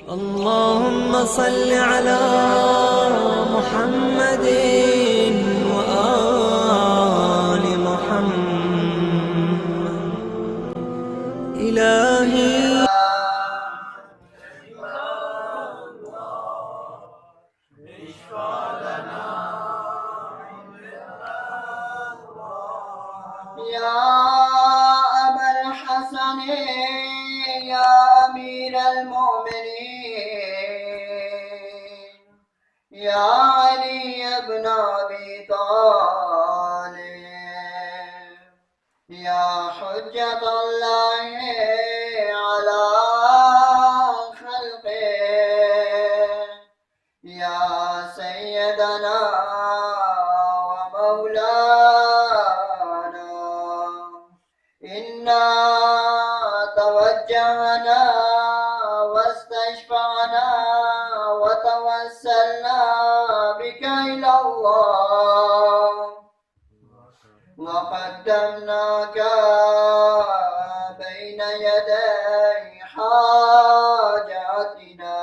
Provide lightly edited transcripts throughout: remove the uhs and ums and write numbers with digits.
اللهم صل على محمد وآل محمد. إلهي يا أبا الحسن يا أمير المؤمنين يا علي بن أبي طالب يا حجة الله على خلقه يا سيدنا ومولانا إنا توجهنا واستشفعنا وتوسلنا بك إلى الله وقدمناك بين يدي حاجاتنا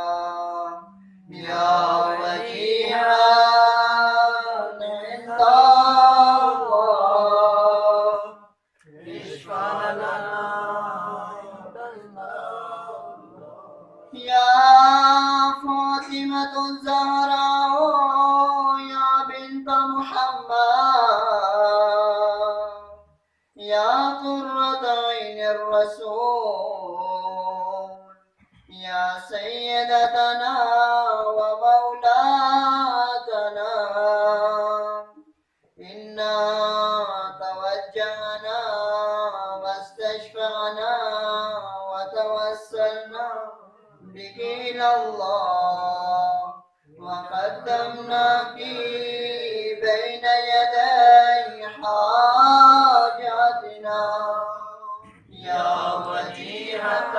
يا وجيها عند الله اشفع لنا يا فاطمة الزهراء يا بنت محمد يا قرة عين الرسول يا سيدتنا ومولاتنا إنا توجهنا واستشفعنا وتوسلنا بك إلى الله وقدمناك بين يدي حاجاتنا يا وجيهة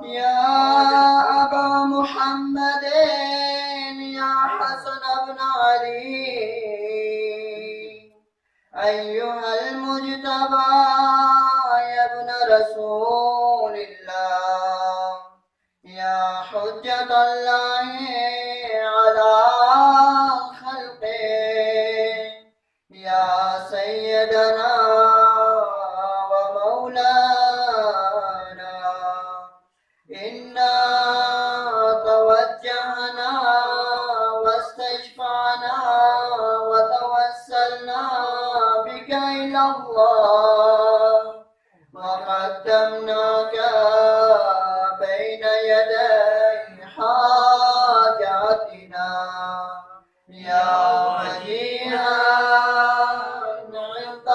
يا أبا محمد يا حسن بن علي أيها المجتبى يا ابن رسول الله يا حجة الله على خلقه يا سيدنا ومولانا إنا توجهنا واستشفعنا وتوسلنا بك إلى الله وقدمناك بين يدي حاجاتنا يا وجيها عند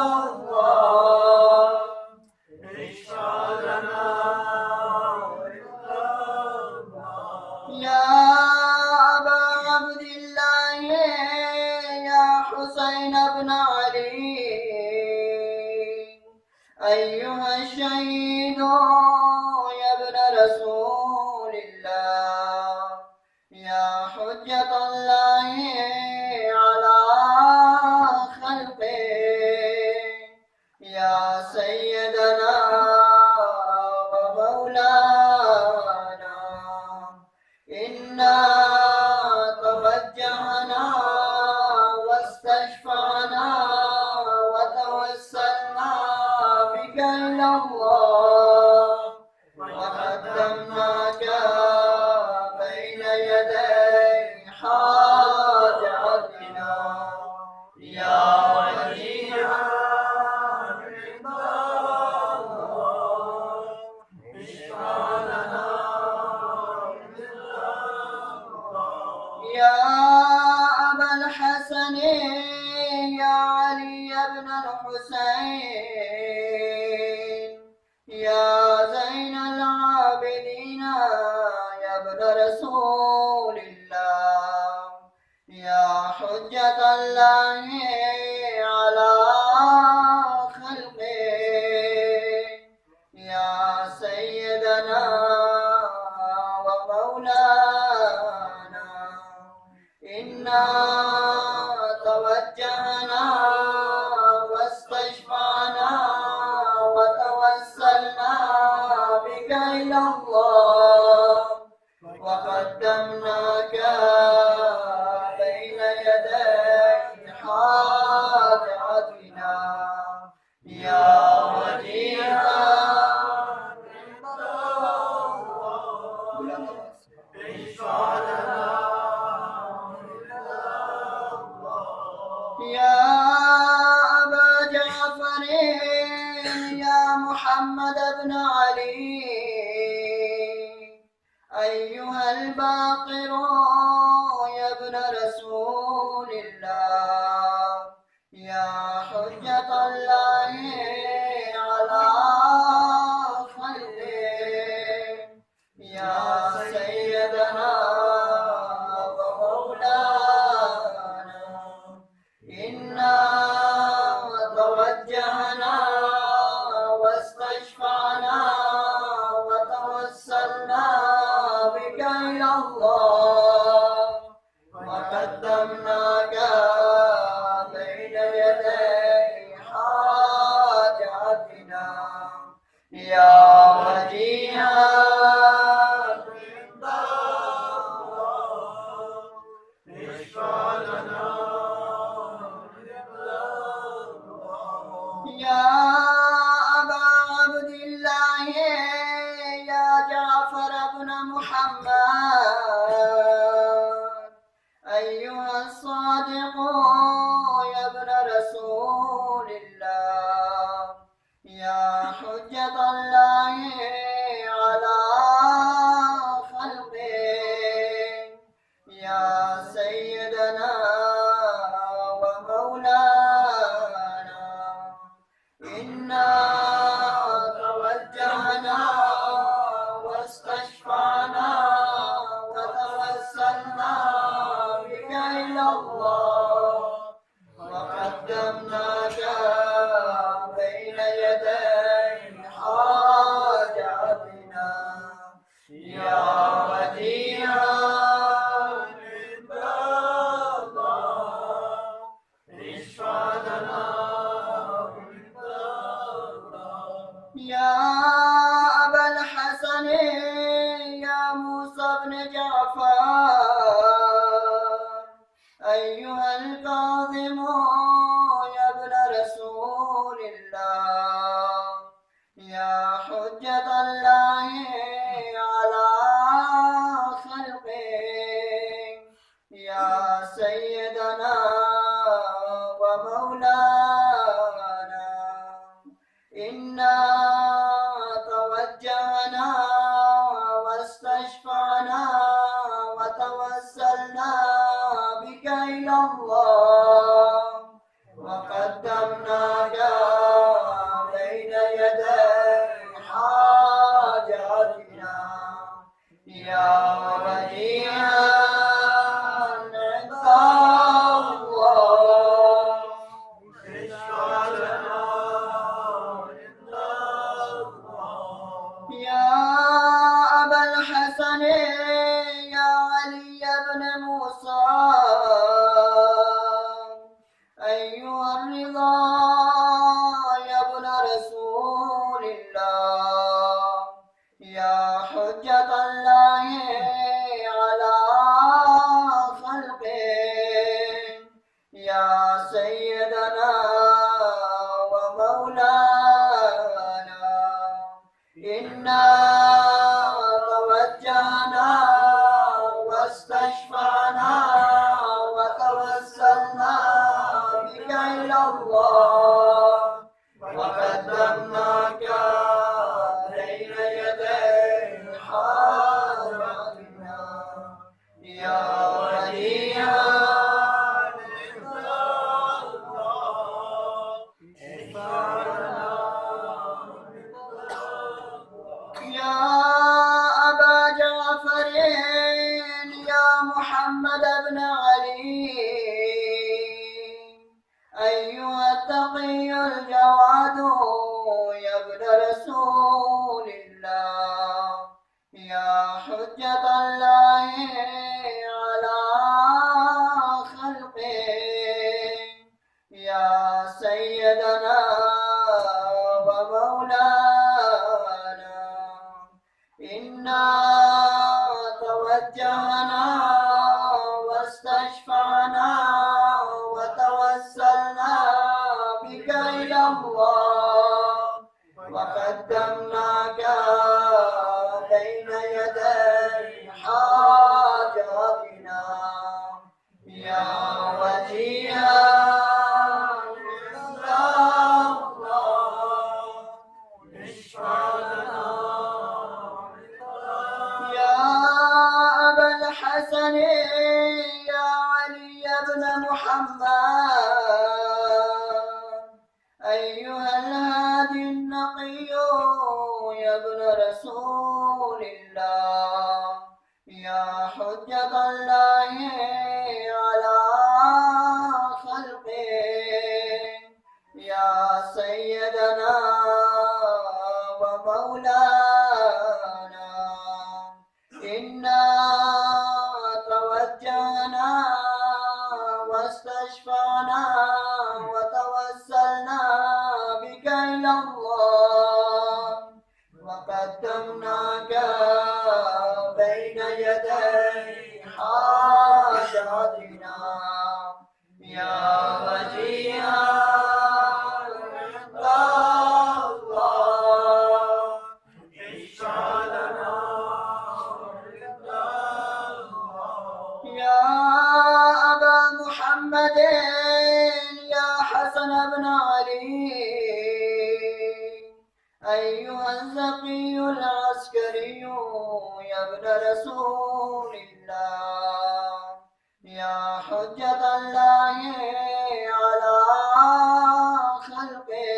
الله اشفع لنا يا أبا عبد الله يا حسين بن علي أيها الشهيد يا ابن رسول الله يا حجة الله على خلقه يا سيدنا ومولانا إنا توجهنا واستشفعنا وتوسلنا بك إلى الله وقدمناك بين يدي حاجاتنا يا وجيها عند الله اشفع لنا يا أبا الحسن يا علي بن الحسين يا زين العابدين يا ابن رسول الله يا حجة الله على خلقه يا سيدنا ومولانا إنا يا وجيها يا أبا جعفر يا محمد بن علي أيها الباقر يا ابن رسول الله يا حجة الله على خلقه يا سيدنا ومولانا إنا توجهنا واستشفعنا وتوسلنا بك إلى الله وقدمناك بين يدي حاجاتنا يا وجيها يا أبا عبد الله يا جعفر بن محمد أيها الصادق يا ابن رسول الله يا حجة الله على خلقه يا سيدنا ومولانا إنا توجهنا واستشفعنا وتوسلنا بك إلى الله وقدمناك بين يدي حاجاتنا يا وديعا عند الله اشفع لنا يا أبا الحسن يا موسى بن جعفر أيها الكاظم يا ابن رسول الله يا حجة الله على خلقه يا سيدنا ومولانا إنا توجهنا واستشفعنا وتوسلنا بك إلى الله وقدمناك بين يدي حاجاتنا يا وديعا عند الله اشفع لنا يا أبا الحسن يا علي بن موسى أيها الرضا يا ابن رسول الله يا حجة الله على خلقه يا سيدنا ومولانا إنا توجهنا واستشفعنا وتوسلنا بك إلى الله وقدمناك بين يدي حاجاتنا يا وديعا عند الله اشفع لنا يا أبا جعفر يا محمد بن علي أيها التقي الجواد يا ابن رسول الله يا حجة الله على خلقه يا سيدنا ومولانا إنا توجهنا واستشفعنا وتوسلنا بك إلى الله وقدمناك بين يدي حاجاتنا يا وجيها يا أبا الحسن يا علي بن محمد أيها الهادي النقي يا ابن رسول الله يا حجة الله على خلقه يا سيدنا ومولانا إنا توجهنا واستشفعنا وتوسلنا بك إلى الله وقدمناك بين يدي حاجاتنا يا وجيها يا أبا محمد يا حسن بن علي أيها الزقي العسكري يا ابن رسول الله يا حجة الله على خلقه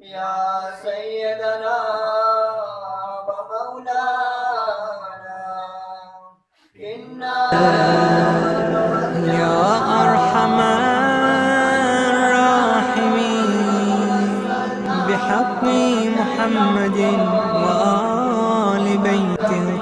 يا سيدنا ومولانا إنا يا أرحم الراحمين بحق محمد وآل بيته